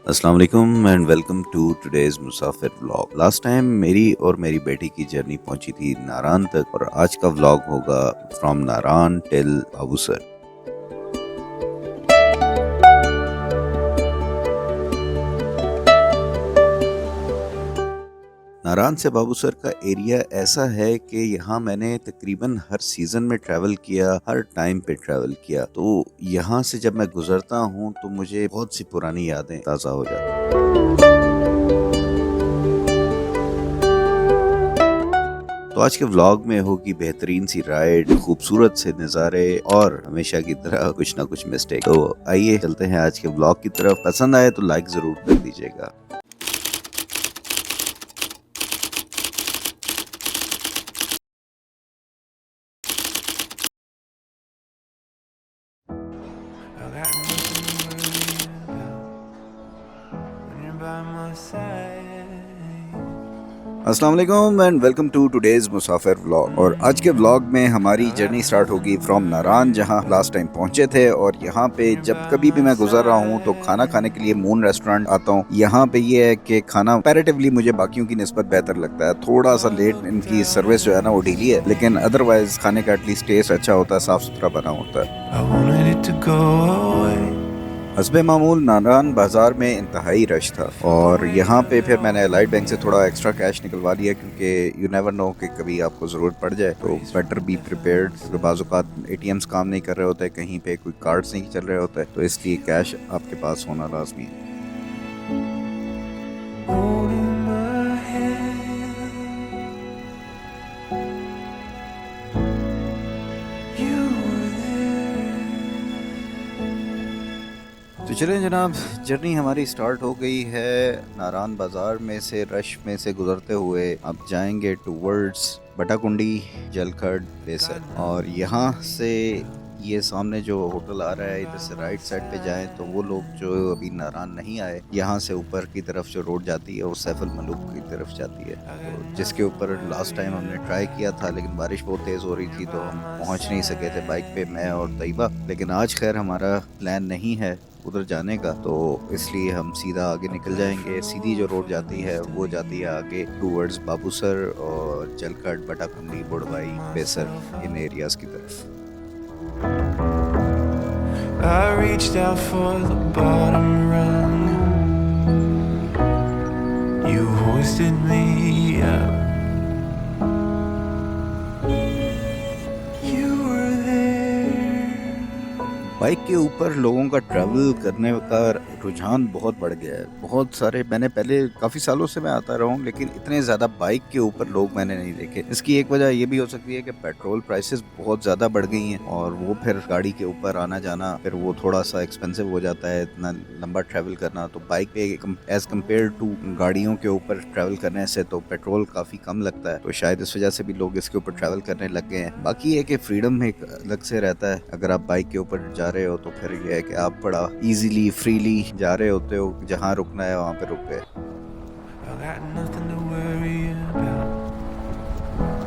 अस्सलाम वालेकुम and welcome to today's Musafir vlog. Last time मेरी और मेरी बेटी की जर्नी पहुंची थी नारान तक और आज का व्लॉग होगा फ्रॉम नारान टिल बाबूसर। नारान से बाबूसर का एरिया ऐसा है कि यहाँ मैंने तकरीबन हर सीज़न में ट्रैवल किया, हर टाइम पे ट्रैवल किया। तो यहाँ से जब मैं गुजरता हूँ तो मुझे बहुत सी पुरानी यादें ताज़ा हो जाती हैं। तो आज के व्लॉग में होगी बेहतरीन सी राइड, खूबसूरत से नज़ारे और हमेशा की तरह कुछ ना कुछ मिस्टेक। तो आइए चलते हैं आज के व्लॉग की तरफ। पसंद आए तो लाइक ज़रूर कर दीजिएगा। I got nothing to worry about when you're by my side. अस्सलाम वालेकुम and welcome to today's Musafir vlog. और आज के व्लॉग में हमारी जर्नी स्टार्ट होगी फ्रॉम नारान, जहां लास्ट टाइम पहुंचे थे। और यहां पे जब कभी भी मैं गुजर रहा हूं तो खाना खाने के लिए मून रेस्टोरेंट आता हूं। यहां पे ये है कि खाना कंपैरेटिवली मुझे बाकियों की निस्बत बेहतर लगता है। थोड़ा सा लेट इनकी सर्विस जो है ना वो ढीली है, लेकिन अदरवाइज खाने का एटलीस्ट टेस्ट अच्छा होता है, साफ सुथरा बना होता है। I wanted it to go away. हस्बे मामूल नारान बाजार में इंतहाई रश था और यहाँ पे फिर मैंने अलाइड बैंक से थोड़ा एक्स्ट्रा कैश निकलवा लिया, क्योंकि यू नेवर नो कि कभी आपको ज़रूरत पड़ जाए। तो बेटर बी प्रिपेयर्ड, क्योंकि बाज़-औक़ात एटीएम्स काम नहीं कर रहे होते, कहीं पे कोई कार्ड्स नहीं चल रहे होते, तो इसलिए कैश आपके पास होना लाजमी है। Holding my hand. You were there. तो चलें जनाब, जर्नी हमारी स्टार्ट हो गई है। नारान बाज़ार में से, रश में से गुजरते हुए अब जाएंगे टूवर्ड्स बटाकुंडी, जलखड़, बेसर। और यहाँ से ये सामने जो होटल आ रहा है, इधर से राइट साइड पे जाएं तो वो लोग जो अभी नारान नहीं आए, यहाँ से ऊपर की तरफ जो रोड जाती है वो सैफुल मलूक की तरफ जाती है, तो जिसके ऊपर लास्ट टाइम हमने ट्राई किया था, लेकिन बारिश बहुत तेज़ हो रही थी तो हम पहुँच नहीं सके थे बाइक पे, मैं और तैयबा। लेकिन आज खैर हमारा प्लान नहीं है उधर जाने का, तो इसलिए हम सीधा आगे निकल जाएंगे। सीधी जो रोड जाती है वो जाती है आगे टूवर्ड्स बाबूसर और जलखड़, बटाकुंडी, बुड़वाई, बेसर, इन एरियाज़ की तरफ। I reached out for the bottom rung. You hoisted me up. You were there. Bike के ऊपर लोगों का ट्रैवल करने का रुझान बहुत बढ़ गया है। बहुत सारे, मैंने पहले काफ़ी सालों से मैं आता रहा हूँ, लेकिन इतने ज़्यादा बाइक के ऊपर लोग मैंने नहीं देखे। इसकी एक वजह ये भी हो सकती है कि पेट्रोल प्राइसेस बहुत ज़्यादा बढ़ गई हैं और वो फिर गाड़ी के ऊपर आना जाना फिर वो थोड़ा सा एक्सपेंसिव हो जाता है, इतना लंबा ट्रैवल करना। तो बाइक पे एज़ कम्पेयर टू गाड़ियों के ऊपर ट्रैवल करने से तो पेट्रोल काफ़ी कम लगता है, तो शायद इस वजह से भी लोग इसके ऊपर ट्रैवल करने लग गए हैं। बाकी ये कि फ्रीडम एक अलग से रहता है। अगर आप बाइक के ऊपर जा रहे हो तो फिर ये है कि आप बड़ा इजीली फ्रीली जा रहे होते हो, जहाँ रुकना है वहाँ पे रुक गए। I got nothing to worry about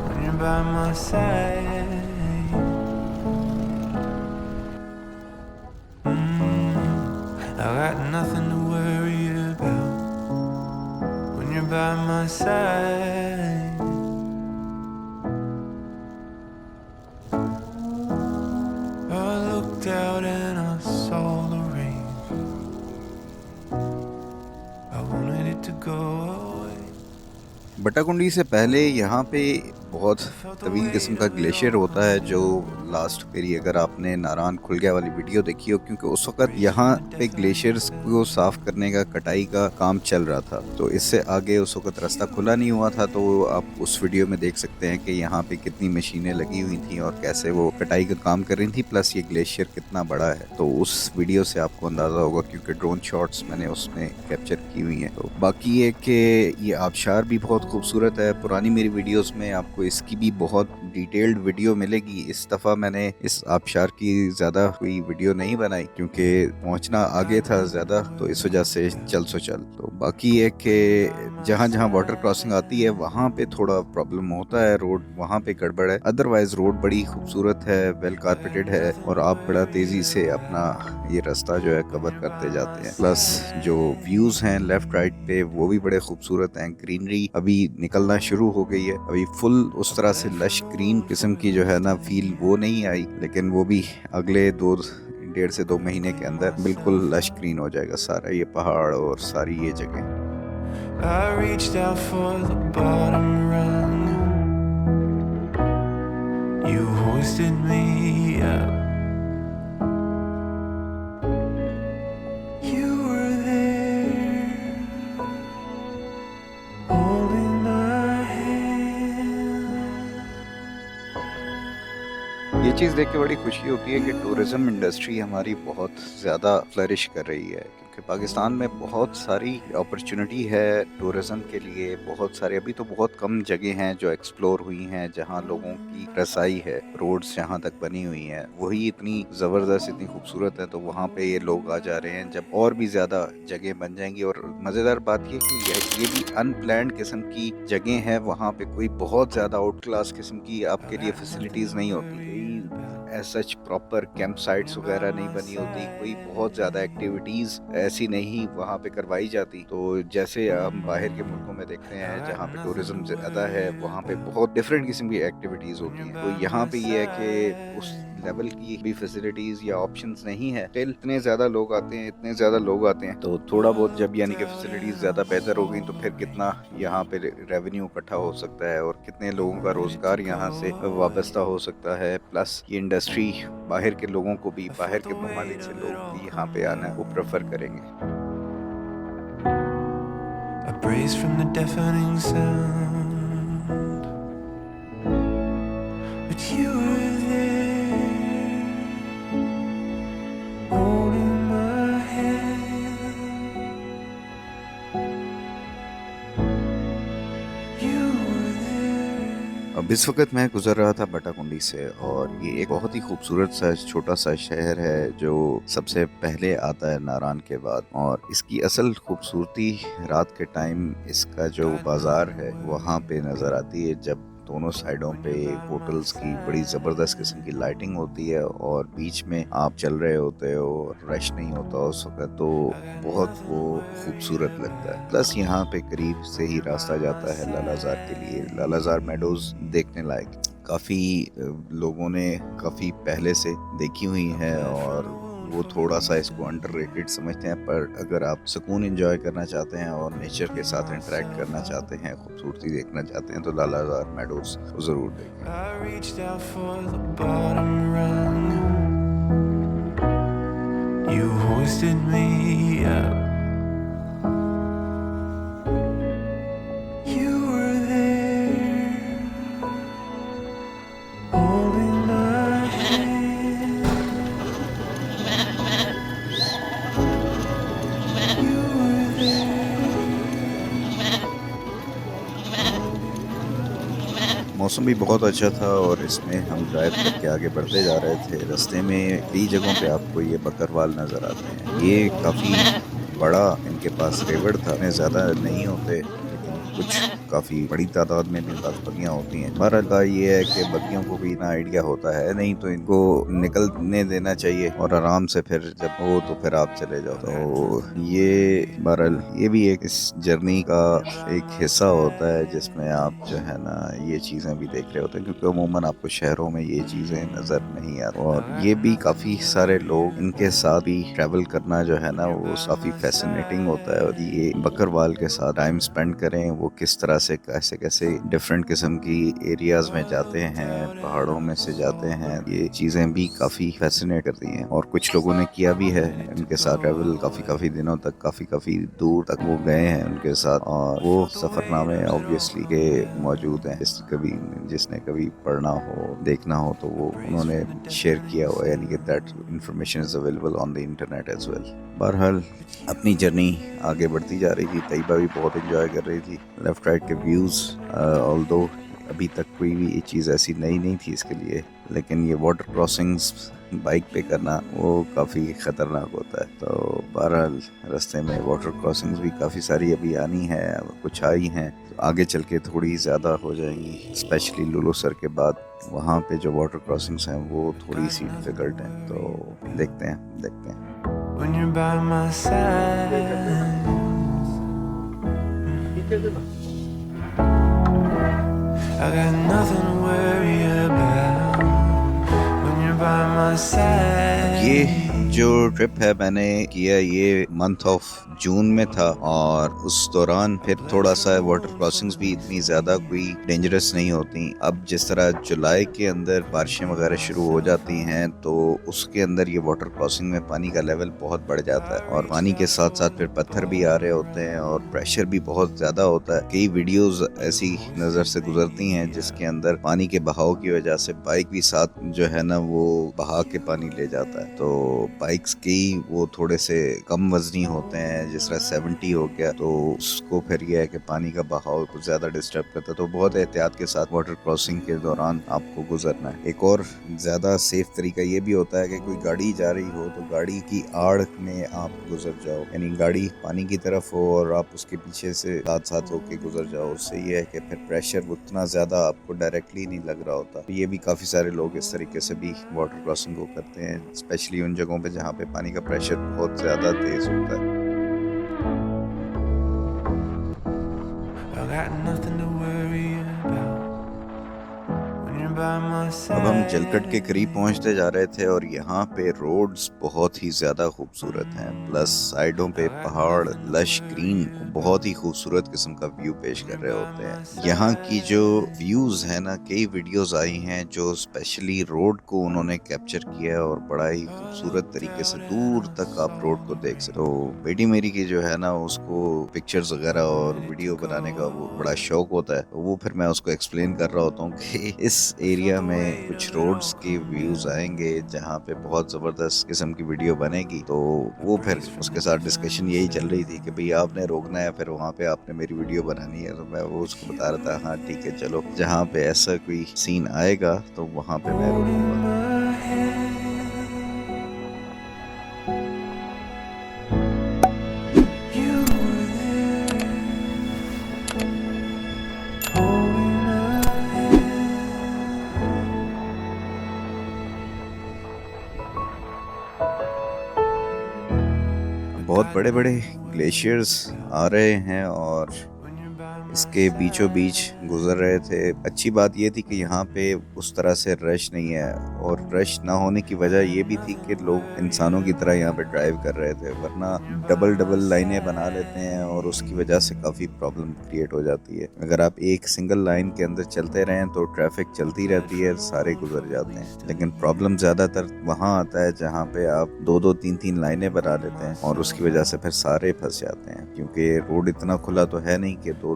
when you're by my side. I got nothing to worry about when you're by my side. I looked out and I saw the rain. I wanted it to go away. Batakundi से पहले यहाँ पे बहुत तवील किस्म का glacier होता है, जो लास्ट मेरी, अगर आपने नारान खुल गया वाली वीडियो देखी हो, क्योंकि उस वक्त यहाँ पे ग्लेशियर्स को साफ करने का, कटाई का काम चल रहा था। तो इससे आगे उस वक्त रास्ता खुला नहीं हुआ था, तो आप उस वीडियो में देख सकते हैं कि यहाँ पे कितनी मशीनें लगी हुई थी और कैसे वो कटाई का काम कर रही थी, प्लस ये ग्लेशियर कितना बड़ा है। तो उस वीडियो से आपको अंदाज़ा होगा, क्योंकि ड्रोन शॉट्स मैंने उसमें कैप्चर की हुई हैं। तो बाकी ये कि ये आबशार भी बहुत खूबसूरत है। पुरानी मेरी वीडियोज़ में आपको इसकी भी बहुत डिटेल्ड वीडियो मिलेगी। इस दफ़ा मैंने इस आबशार की ज़्यादा कोई वीडियो नहीं बनाई, क्योंकि पहुंचना आगे था ज़्यादा, तो इस वजह से चल सो चल। तो बाकी है कि जहाँ जहाँ वाटर क्रॉसिंग आती है वहाँ पे थोड़ा प्रॉब्लम होता है, रोड वहाँ पे गड़बड़ है, अदरवाइज रोड बड़ी खूबसूरत है, वेल कारपेटेड है और आप बड़ा तेजी से अपना ये रास्ता जो है कवर करते जाते हैं। प्लस जो व्यूज हैं लेफ्ट राइट पे वो भी बड़े खूबसूरत हैं। ग्रीनरी अभी निकलना शुरू हो गई है, अभी फुल उस तरह से लश ग्रीन किस्म की जो है ना फील वो नहीं आई, लेकिन वो भी अगले 1.5 से 2 महीने के अंदर बिल्कुल लश ग्रीन हो जाएगा सारा ये पहाड़ और सारी ये जगह। I reached out for the bottom rung. You hoisted me up. You were there, holding my hand. ये चीज़ देख के बड़ी खुशी होती है कि टूरिज्म इंडस्ट्री हमारी बहुत ज़्यादा फ्लरिश कर रही है, क्योंकि पाकिस्तान में बहुत सारी अपॉर्चुनिटी है टूरिज्म के लिए। बहुत सारे अभी तो बहुत कम जगह हैं जो एक्सप्लोर हुई हैं जहां लोगों की रसाई है, रोड्स जहां तक बनी हुई हैं वही इतनी ज़बरदस्त इतनी खूबसूरत है, तो वहां पे ये लोग आ जा रहे हैं। जब और भी ज़्यादा जगह बन जाएंगी, और मज़ेदार बात ये कि ये भी अनप्लैन्ड किस्म की जगह है, वहाँ पे कोई बहुत ज़्यादा आउट क्लास किस्म की आपके लिए फैसिलिटीज़ नहीं होती, as such proper camp sites वगैरह नहीं बनी होती, कोई बहुत ज़्यादा एक्टिविटीज़ ऐसी नहीं वहाँ पे करवाई जाती। तो जैसे हम बाहर के मुल्कों में देखते हैं जहाँ पे टूरिज्म ज़्यादा है वहाँ पे बहुत डिफरेंट किस्म की एक्टिविटीज़ होती हैं, तो यहाँ पे ये है कि उस लेवल की भी फैसिलिटीज़ या ऑप्शंस नहीं है। फिर इतने ज़्यादा लोग आते हैं तो थोड़ा बहुत जब यानी कि फैसिलिटीज़ ज़्यादा बेहतर हो गई तो फिर कितना यहाँ पे रेवेन्यू इकट्ठा हो सकता है और कितने लोगों का रोज़गार यहाँ से वाबस्ता हो सकता है। प्लस ये इंडस्ट्री बाहर के लोगों को भी, बाहर के ममालिक से लोग भी यहाँ पे आना वो प्रेफर करेंगे। I brace from the deafening sound, but you were there, holding my hand. You were there. अब इस वक्त मैं गुजर रहा था बटाकुंडी से, और ये एक बहुत ही खूबसूरत सा छोटा सा शहर है जो सबसे पहले आता है नारान के बाद। और इसकी असल खूबसूरती रात के टाइम इसका जो बाज़ार है वहाँ पे नज़र आती है, जब दोनों साइडों पे होटल्स की बड़ी ज़बरदस्त किस्म की लाइटिंग होती है और बीच में आप चल रहे होते हो, रश नहीं होता उस वक्त, तो बहुत वो खूबसूरत लगता है। प्लस यहाँ पे करीब से ही रास्ता जाता है लालाजार के लिए। लालाजार मेडोज देखने लायक काफ़ी लोगों ने काफ़ी पहले से देखी हुई है और वो थोड़ा सा इसको अंडररेटेड समझते हैं, पर अगर आप सुकून एंजॉय करना चाहते हैं और नेचर के साथ इंटरेक्ट करना चाहते हैं, खूबसूरती देखना चाहते हैं, तो लालाजार मेडोज को ज़रूर देखें। I reached out for the bottom rung. You hoisted me up. You were there, holding my hand. You were there. मौसम भी बहुत अच्छा था और इसमें हम ड्राइव करके आगे बढ़ते जा रहे थे। रास्ते में कई जगहों पे आपको ये बकरवाल नज़र आते हैं। ये काफ़ी बड़ा इनके पास रेवड़ था, इतने ज़्यादा नहीं होते लेकिन कुछ काफ़ी बड़ी तादाद में इनके पास बगियाँ होती हैं। बहरहाल ये है कि बगियों को भी ना आइडिया होता है, नहीं तो इनको निकलने देना चाहिए और आराम से फिर जब हो तो फिर आप चले जाओ। तो ये बहरहाल ये भी एक इस जर्नी का एक हिस्सा होता है जिसमें आप जो है ना ये चीज़ें भी देख रहे होते हैं, क्योंकि अमूमन आपको शहरों में ये चीज़ें नज़र नहीं आती। और ये भी काफ़ी सारे लोग इनके साथ भी ट्रैवल करना जो है ना वो काफ़ी फैसिनेटिंग होता है। और ये बकरवाल के साथ टाइम स्पेंड करें, वो किस तरह से कैसे कैसे डिफरेंट किस्म की एरियाज में जाते हैं, पहाड़ों में से जाते हैं, ये चीज़ें भी काफ़ी फैसिनेट करती हैं। और कुछ लोगों ने किया भी है इनके साथ ट्रैवल, काफ़ी दिनों तक काफ़ी दूर तक वो गए हैं उनके साथ, और वो सफ़रनामे ऑब्वियसली के मौजूद हैं। जिसने कभी पढ़ना हो देखना हो तो वो उन्होंने शेयर किया हुआ है, यानी कि that information is available on the internet as well. बहरहाल अपनी जर्नी आगे बढ़ती जा रही थी। तैयबा भी बहुत एंजॉय कर रही थी। लेफ़्ट राइट के व्यूज़ ऑल्दो अभी तक कोई भी ये चीज़ ऐसी नई नहीं थी इसके लिए, लेकिन ये वाटर क्रॉसिंग्स बाइक पे करना वो काफ़ी ख़तरनाक होता है। तो बहरहाल रास्ते में वाटर क्रॉसिंग्स भी काफ़ी सारी अभी आनी है, कुछ आई हैं, तो आगे चल के थोड़ी ज़्यादा हो जाएंगी, स्पेशली लुलु सर के बाद वहाँ पे जो वाटर क्रॉसिंग्स हैं वो थोड़ी सी डिफ़िकल्ट हैं। तो देखते हैं। when you're by my side. I got nothing to worry about when you're by my side. ये जो ट्रिप है मैंने किया ये मंथ ऑफ जून में था, और उस दौरान फिर थोड़ा सा वाटर क्रॉसिंग्स भी इतनी ज़्यादा कोई डेंजरस नहीं होती। अब जिस तरह जुलाई के अंदर बारिशें वगैरह शुरू हो जाती हैं तो उसके अंदर ये वाटर क्रॉसिंग में पानी का लेवल बहुत बढ़ जाता है, और पानी के साथ साथ फिर पत्थर भी आ रहे होते हैं और प्रेशर भी बहुत ज़्यादा होता है। कई वीडियोस ऐसी नज़र से गुजरती हैं जिसके अंदर पानी के बहाव की वजह से बाइक भी साथ जो है ना वो बहा के पानी ले जाता है। तो बाइक्स की वो थोड़े से कम वजनी होते हैं, जिस तरह 70 हो गया, तो उसको फिर यह है कि पानी का बहाव कुछ ज़्यादा डिस्टर्ब करता है। तो बहुत एहतियात के साथ वाटर क्रॉसिंग के दौरान आपको गुजरना है। एक और ज़्यादा सेफ तरीका ये भी होता है कि कोई गाड़ी जा रही हो तो गाड़ी की आड़ में आप गुजर जाओ, यानी गाड़ी पानी की तरफ हो और आप उसके पीछे से साथ साथ होके गुजर जाओ। उससे ये है कि फिर प्रेशर उतना ज़्यादा आपको डायरेक्टली नहीं लग रहा होता। ये भी काफ़ी सारे लोग इस तरीके से भी वाटर क्रॉसिंग को करते हैं, स्पेशली उन जगहों पे जहाँ पे पानी का प्रेशर बहुत ज़्यादा तेज होता है। I got nothing to worry about when you're by my side. अब हम जलकट के करीब पहुंचते जा रहे थे और यहाँ पे रोड्स बहुत ही ज़्यादा खूबसूरत हैं, प्लस साइडों पे पहाड़ लश ग्रीन बहुत ही खूबसूरत किस्म का व्यू पेश कर रहे होते हैं। यहाँ की जो व्यूज़ है ना, कई वीडियोस आई हैं जो स्पेशली रोड को उन्होंने कैप्चर किया है और बड़ा ही खूबसूरत तरीके से दूर तक आप रोड को देख सकते हो। तो बेटी मेरी की जो है ना उसको पिक्चर्स वगैरह और वीडियो बनाने का वो बड़ा शौक होता है, तो वो फिर मैं उसको एक्सप्लेन कर रहा होता हूँ कि इस एरिया में कुछ रोड्स के व्यूज आएंगे जहाँ पे बहुत ज़बरदस्त किस्म की वीडियो बनेगी। तो वो फिर उसके साथ डिस्कशन यही चल रही थी कि भाई आपने रोकना है, फिर वहाँ पे आपने मेरी वीडियो बनानी है। तो मैं वो उसको बता रहा था, हाँ ठीक है चलो, जहाँ पे ऐसा कोई सीन आएगा तो वहाँ पे मैं रोकूंगा। बहुत बड़े बड़े ग्लेशियर्स आ रहे हैं और इसके बीचों बीच गुजर रहे थे। अच्छी बात ये थी कि यहाँ पे उस तरह से रश नहीं है, और रश ना होने की वजह ये भी थी कि लोग इंसानों की तरह यहाँ पे ड्राइव कर रहे थे, वरना डबल लाइनें बना लेते हैं और उसकी वजह से काफ़ी प्रॉब्लम क्रिएट हो जाती है। अगर आप एक सिंगल लाइन के अंदर चलते रहें तो ट्रैफिक चलती रहती है, सारे गुजर जाते हैं। लेकिन प्रॉब्लम ज़्यादातर वहाँ आता है जहाँ पे आप दो तीन लाइनें बना लेते हैं और उसकी वजह से फिर सारे फंस जाते हैं, क्योंकि रोड इतना खुला तो है नहीं कि दो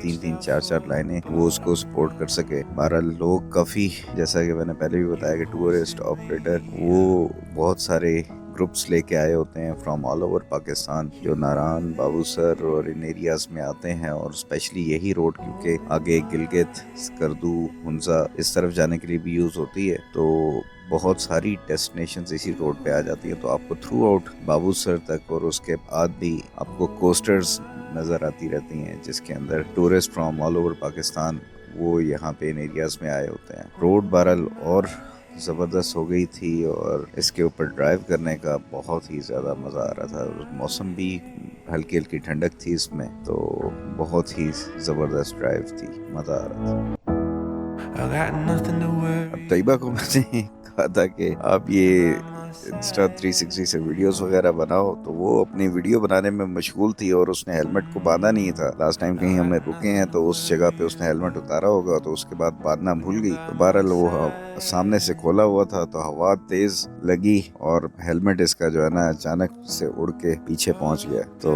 तीन चार लाइनें वो उसको सपोर्ट कर सके। 12 लोग काफ़ी, जैसा कि मैंने पहले भी बताया कि टूरिस्ट ऑपरेटर वो बहुत सारे ग्रुप्स लेके आए होते हैं फ्रॉम ऑल ओवर पाकिस्तान, जो नारान, बाबूसर और इन एरियाज में आते हैं। और स्पेशली यही रोड क्योंकि आगे गिलगित, स्कर्दू, हुंजा इस तरफ जाने के लिए भी यूज़ होती है, तो बहुत सारी डेस्टिनेशंस इसी रोड पे आ जाती हैं। तो आपको थ्रू आउट बाबूसर तक और उसके बाद भी आपको कोस्टर्स नज़र आती रहती हैं, जिसके अंदर tourist from all over Pakistan वो यहाँ पे इन एरियाज में आए होते हैं। रोड बहरहाल और ज़बरदस्त हो गई थी और इसके ऊपर ड्राइव करने का बहुत ही ज़्यादा मज़ा आ रहा था। मौसम भी हल्की हल्की ठंडक थी इसमें, तो बहुत ही ज़बरदस्त ड्राइव थी, मज़ा आ रहा था। अब तैयबा को मैंने कहा था कि आप ये इंस्टा 360 से वीडियोस वगैरह बनाओ, तो वो अपनी वीडियो बनाने में मशगूल थी और उसने हेलमेट को बांधा नहीं था। लास्ट टाइम कहीं हमने रुके हैं तो उस जगह पे उसने हेलमेट उतारा होगा, तो उसके बाद बांधना भूल गई। तो बहरहाल वो सामने से खोला हुआ था तो हवा तेज लगी और हेलमेट इसका जो है ना अचानक से उड़ के पीछे पहुंच गया। तो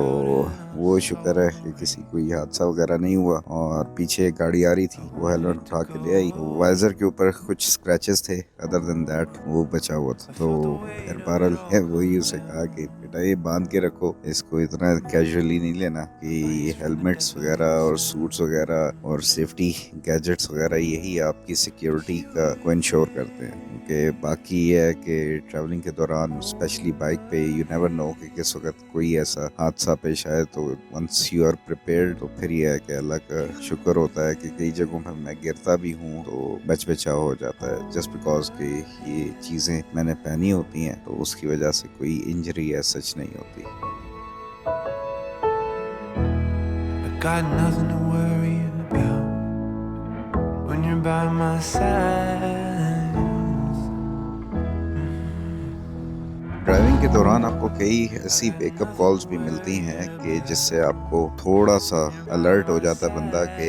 वो शुक्र है कि किसी कोई हादसा वगैरह नहीं हुआ, और पीछे एक गाड़ी आ रही थी वो हेलमेट उठा के ले आई। वाइजर के ऊपर कुछ स्क्रैचेस थे, अदर देन दैट वो बचा हुआ था। तो फिर बहरहाल वही उसे कहा कि बेटा ये बांध के रखो, इसको इतना कैजुअली नहीं लेना कि हेलमेट्स वगैरह और सूट्स वगैरह और सेफ्टी गैजेट्स वगैरह यही आपकी सिक्योरिटी को इंश्योर करते हैं। क्योंकि बाकी ये है कि ट्रैवलिंग के दौरान स्पेशली बाइक पे यू नेवर नो कि किस वक्त कोई ऐसा हादसा पेश आए, तो वंस यू आर प्रिपेयर्ड तो फिर ये है कि अल्लाह का शुक्र होता है कि कई जगहों पर मैं गिरता भी हूँ तो बच बचाव हो जाता है, जस्ट बिकॉज कि ये चीज़ें मैंने पहनी होती हैं तो उसकी वजह से कोई इंजरी या सच नहीं होती। I got nothing to worry about when you're by my side. Driving के दौरान आपको कई ऐसी बैकअप कॉल्स भी मिलती हैं कि जिससे आपको थोड़ा सा अलर्ट हो जाता है बंदा कि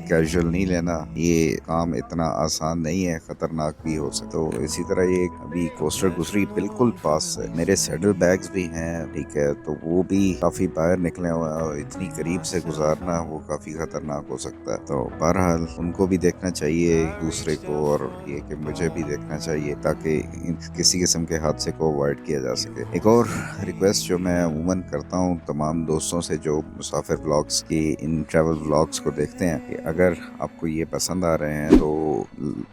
कैजुअल नहीं लेना, ये काम इतना आसान नहीं है, खतरनाक भी हो सकता। तो इसी तरह ये अभी कोस्टर गुजरी बिल्कुल पास से, मेरे सैडल बैग्स भी हैं, ठीक है, तो वो भी काफी बाहर निकले हुए हैं और इतनी करीब से गुजारना वो काफी खतरनाक हो सकता है। तो बहरहाल उनको भी देखना चाहिए दूसरे को, और ये कि मुझे भी देखना चाहिए ताकि किसी किस्म के हादसे को अवॉइड किया जा सके। एक और रिक्वेस्ट जो मैं अमूमन करता हूँ तमाम दोस्तों से जो मुसाफिर व्लॉग्स की इन ट्रैवल व्लॉग्स को देखते हैं कि अगर आपको ये पसंद आ रहे हैं तो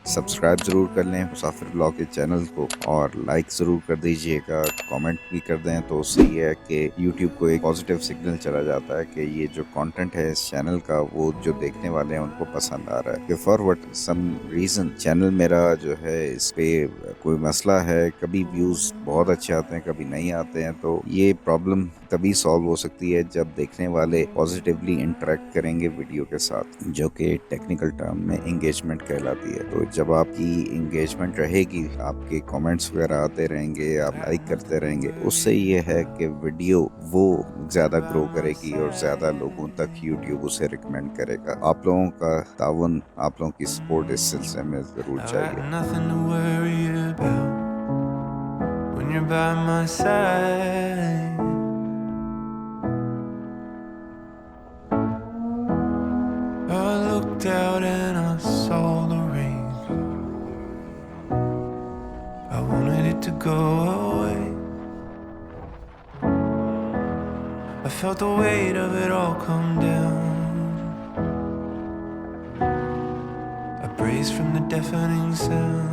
सब्सक्राइब ज़रूर कर लें मुसाफिर व्लॉग के चैनल को, और लाइक ज़रूर कर दीजिएगा, कमेंट भी कर दें, तो उससे ये है कि यूट्यूब को एक पॉजिटिव सिग्नल चला जाता है कि ये जो कंटेंट है इस चैनल का वो जो देखने वाले हैं उनको पसंद आ रहा है। कि for what some reason channel मेरा जो है इस पे कोई मसला है, कभी व्यूज़ बहुत अच्छे आते हैं कभी नहीं आते हैं, तो ये प्रॉब्लम तभी सॉल्व हो सकती है जब देखने वाले पॉजिटिवली इंटरेक्ट करेंगे वीडियो के साथ, जो कि टेक्निकल टर्म में एंगेजमेंट कहलाती है। तो जब आपकी एंगेजमेंट रहेगी, आपके कमेंट्स वगैरह आते रहेंगे, आप लाइक करते रहेंगे, उससे ये है कि वीडियो वो ज़्यादा ग्रो करेगी और ज़्यादा लोगों तक यूट्यूब उसे रिकमेंड करेगा। आप लोगों का ताउन, आप लोगों की सपोर्ट इस सिलसिले में ज़रूर चाहिए। Nothing to worry about when you're by my side. I looked out and I saw the rain. I wanted it to go away. I felt the weight of it all come down. I braced from the deafening sound.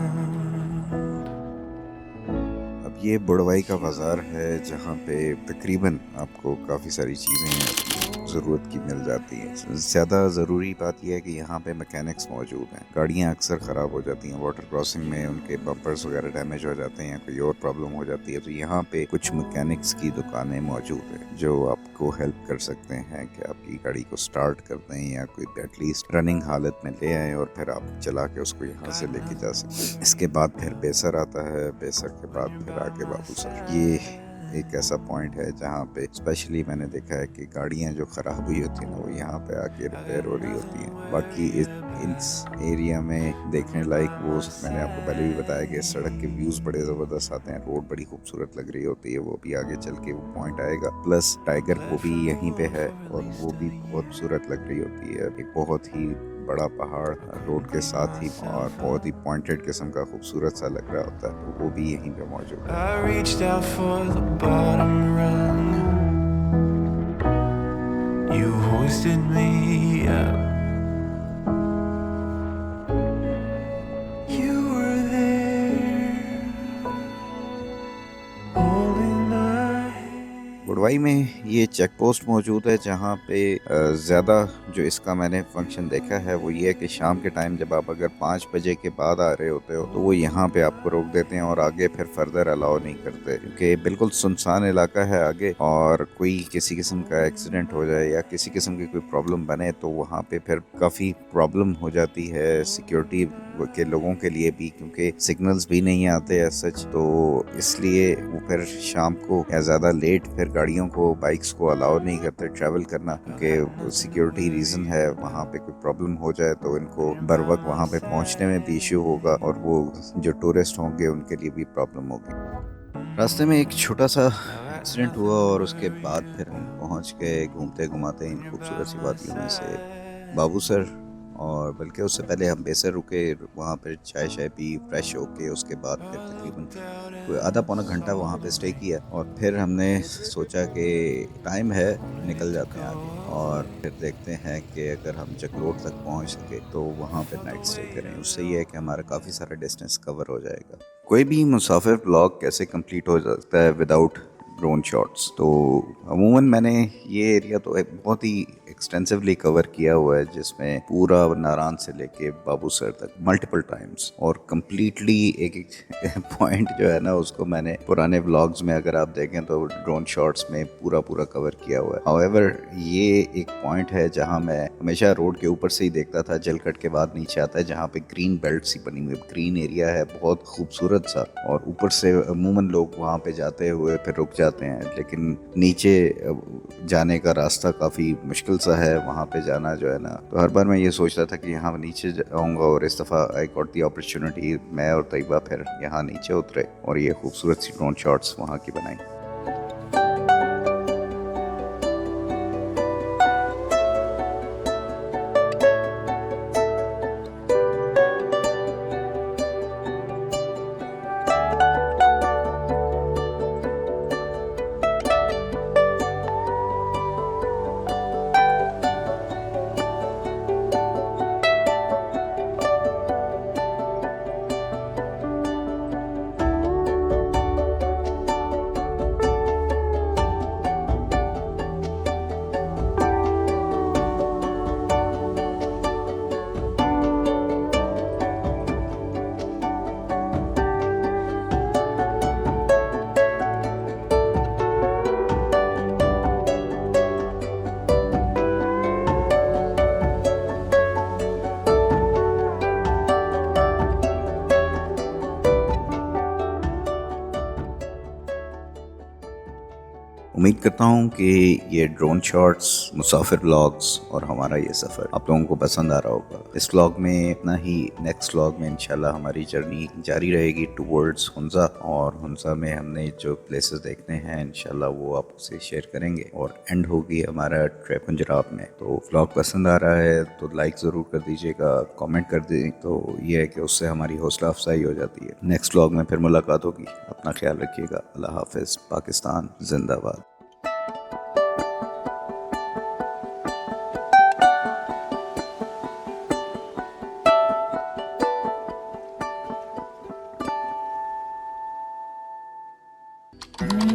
अब ये बुड़वाई का बाज़ार है जहाँ पे तकरीबन आपको काफ़ी सारी चीज़ें ज़रूरत की मिल जाती हैं। ज़्यादा ज़रूरी बात यह है कि यहाँ पे मैकेनिक्स मौजूद हैं। गाड़ियाँ अक्सर ख़राब हो जाती हैं, वाटर क्रॉसिंग में उनके बम्पर्स वगैरह डैमेज हो जाते हैं, कोई और प्रॉब्लम हो जाती है, तो यहाँ पे कुछ मैकेनिक्स की दुकानें मौजूद हैं जो आपको हेल्प कर सकते हैं कि आपकी गाड़ी को स्टार्ट कर दें या कोई एटलीस्ट रनिंग हालत में ले आएँ और फिर आप चला के उसको यहाँ से लेके जा सकें। इसके बाद फिर बेसर आता है, बेसर के बाद फिर आगे बाबूसर। ये एक ऐसा पॉइंट है जहाँ पे स्पेशली मैंने देखा है कि गाड़ियाँ जो ख़राब हुई होती हैं ना वो यहाँ पे आके रिपेयर हो रही होती हैं। बाकी इस एरिया में देखने लायक वो मैंने आपको पहले भी बताया कि सड़क के व्यूज़ बड़े ज़बरदस्त आते हैं, रोड बड़ी खूबसूरत लग रही होती है, वो भी आगे चल के वो पॉइंट आएगा। प्लस टाइगर वो भी यहीं पे है और वो भी बहुत खूबसूरत लग रही होती है। एक बहुत ही बड़ा पहाड़ रोड के साथ ही और बहुत ही पॉइंटेड किस्म का खूबसूरत सा लग रहा होता है, तो वो भी यहीं पे मौजूद है। I reached out for the bottom rung. You hoisted me up. You were there, holding my hand. बुड़वाई में ये चेक पोस्ट मौजूद है जहाँ पे ज़्यादा जो इसका मैंने फंक्शन देखा है वो ये है कि शाम के टाइम जब आप अगर 5 बजे के बाद आ रहे होते हो तो वो यहाँ पे आपको रोक देते हैं और आगे फिर फर्दर अलाउ नहीं करते, क्योंकि बिल्कुल सुनसान इलाका है आगे, और कोई किसी किस्म का एक्सीडेंट हो जाए या किसी किस्म की कोई प्रॉब्लम बने तो वहाँ पे फिर काफ़ी प्रॉब्लम हो जाती है सिक्योरिटी के लोगों के लिए भी, क्योंकि सिग्नल्स भी नहीं आते हैं सच, तो इसलिए वो फिर शाम को या ज़्यादा लेट फिर गाड़ियों को, बाइक्स को अलाउ नहीं करते ट्रैवल करना, क्योंकि सिक्योरिटी रीज़न है। वहाँ पे कोई प्रॉब्लम हो जाए तो इनको बर वक्त वहाँ पे पहुँचने में भी इश्यू होगा और वो जो टूरिस्ट होंगे उनके लिए भी प्रॉब्लम होगी। रास्ते में एक छोटा सा एक्सीडेंट हुआ और उसके बाद फिर हम पहुँच गए घूमते घुमाते इन खूबसूरत सी वादियों में से बाबूसर, और बल्कि उससे पहले हम बेसर रुके, वहाँ पर चाय शाय पी, फ्रेश होके उसके बाद फिर तकरीबन कोई आधा पौना घंटा वहाँ पे स्टे किया और फिर हमने सोचा कि टाइम है, निकल जाते हैं आगे और फिर देखते हैं कि अगर हम जगलोट तक पहुँच सके तो वहाँ पे नाइट स्टे करें। उससे ये है कि हमारा काफ़ी सारा डिस्टेंस कवर हो जाएगा। कोई भी मुसाफिर ब्लॉग कैसे कंप्लीट हो सकता है विदाउट ड्रोन शॉट्स। तो अमूमन मैंने ये एरिया तो एक बहुत ही एक्सटेंसिवली कवर किया हुआ है, जिसमें पूरा नारान से लेके बाबूसर तक मल्टीपल टाइम्स, और कम्प्लीटली एक एक पॉइंट जो है ना उसको मैंने पुराने व्लॉग्स में अगर आप देखें तो ड्रोन शॉट्स में पूरा पूरा कवर किया हुआ है। हाउएवर ये एक पॉइंट है जहाँ मैं हमेशा रोड के ऊपर से ही देखता था, जलकट के बाद नीचे आता है जहाँ पे ग्रीन बेल्ट सी बनी हुई, ग्रीन एरिया है बहुत खूबसूरत सा, और ऊपर से अमूमन लोग वहाँ पे जाते हुए फिर रुक जाते हैं, लेकिन नीचे जाने का रास्ता काफ़ी मुश्किल सा है वहाँ पे जाना जो है ना। तो हर बार मैं ये सोचता था कि यहाँ नीचे जाऊँगा, और इस दफ़ा आई गॉट दी अपॉर्चुनिटी, मैं और तैयबा फिर यहाँ नीचे उतरे और ये खूबसूरत सी ड्रोन शॉट्स वहाँ की बनाई। उम्मीद करता हूँ कि ये ड्रोन शॉट्स, मुसाफिर व्लॉग्स और हमारा ये सफ़र आप लोगों को पसंद आ रहा होगा। इस व्लॉग में इतना ही। नेक्स्ट व्लॉग में इंशाल्लाह हमारी जर्नी जारी रहेगी टुवर्ड्स हुंज़ा, और हुंज़ा में हमने जो प्लेसेस देखने हैं इंशाल्लाह वो आपसे शेयर करेंगे, और एंड होगी हमारा ट्रिप पंजाब में। तो व्लॉग पसंद आ रहा है तो लाइक ज़रूर कर दीजिएगा, कमेंट कर दें, तो ये है कि उससे हमारी हौसला अफजाई हो जाती है। नेक्स्ट व्लॉग में फिर मुलाकात होगी। अपना ख्याल रखिएगा। अल्लाह हाफिज़। पाकिस्तान जिंदाबाद। Mm-hmm.